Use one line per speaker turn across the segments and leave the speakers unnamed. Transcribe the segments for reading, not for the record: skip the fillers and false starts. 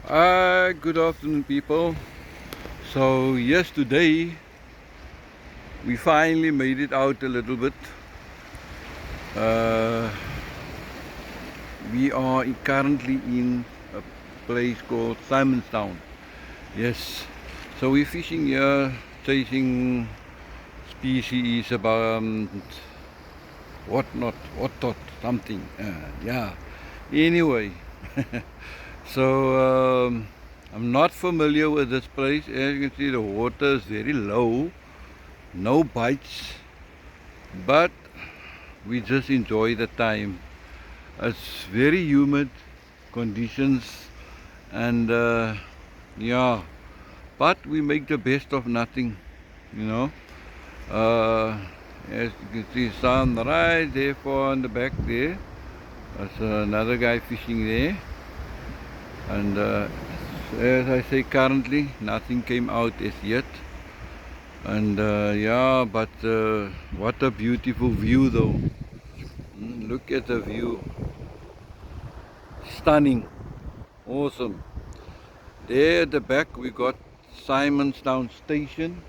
Good afternoon, people. So, yesterday we finally made it out a little bit. Uh, we are currently in a place called Simonstown. Yes, so we're fishing here, chasing species about what something. Yeah. Anyway, so I'm not familiar with this place. As you can see, the water is very low, no bites, but we just enjoy the time. It's very humid conditions, and yeah, but we make the best of nothing, you know. Uh, as you can see, sun right there far on the back there. There's another guy fishing there, and as I say, currently nothing came out as yet. And yeah, but what a beautiful view though. Look at the view. Stunning. Awesome. There at the back we got Simonstown Station,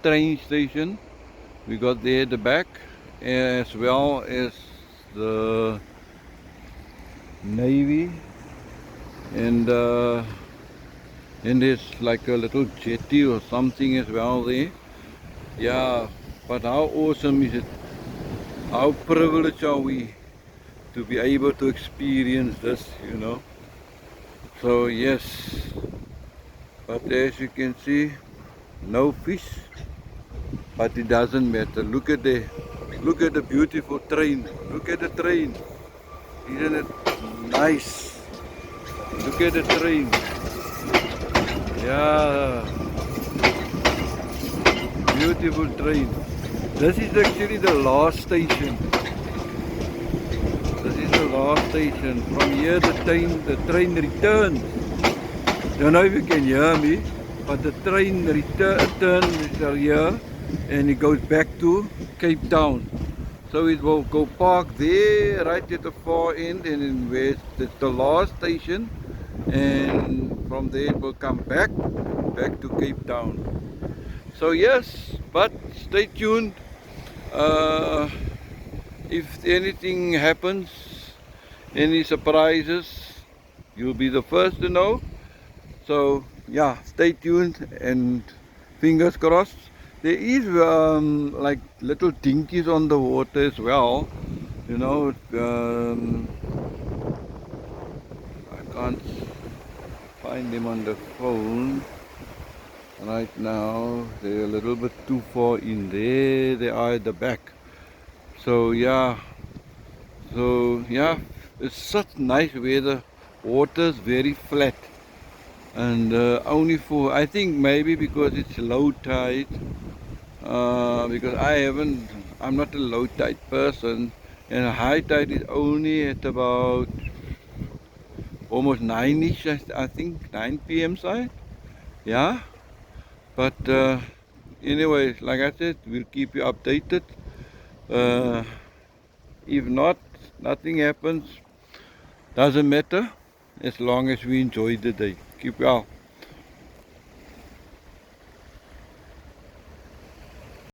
train station. We got there at the back, as well as the Navy, and there's like a little jetty or something as well there. Yeah, but how awesome is it? How privileged are we to be able to experience this, you know? So yes, but as you can see, no fish, but it doesn't matter. Look at the beautiful train. Look at the train. Isn't it nice? Look at the train. Yeah, beautiful train. This is actually the last station. This is the last station. From here the train returns. Don't know if you can hear me, but the train returns here and it goes back to Cape Town. So it will go park there right at the far end, and then where it's the last station, and from there it will come back to Cape Town. So yes, but stay tuned. Uh, if anything happens, any surprises, you'll be the first to know. So yeah, stay tuned and fingers crossed. There is like little dinkies on the water as well. You know, I can't find them on the phone right now. They're a little bit too far in there. They are at the back. So yeah, it's such nice weather. Water is very flat, and only for, I think maybe because it's low tide. Because I'm not a low tide person, and high tide is only at about almost 9ish, I think 9 p.m. side. Yeah, but anyway, like I said, we'll keep you updated. Uh, if not, nothing happens. Doesn't matter as long as we enjoy the day. Keep well.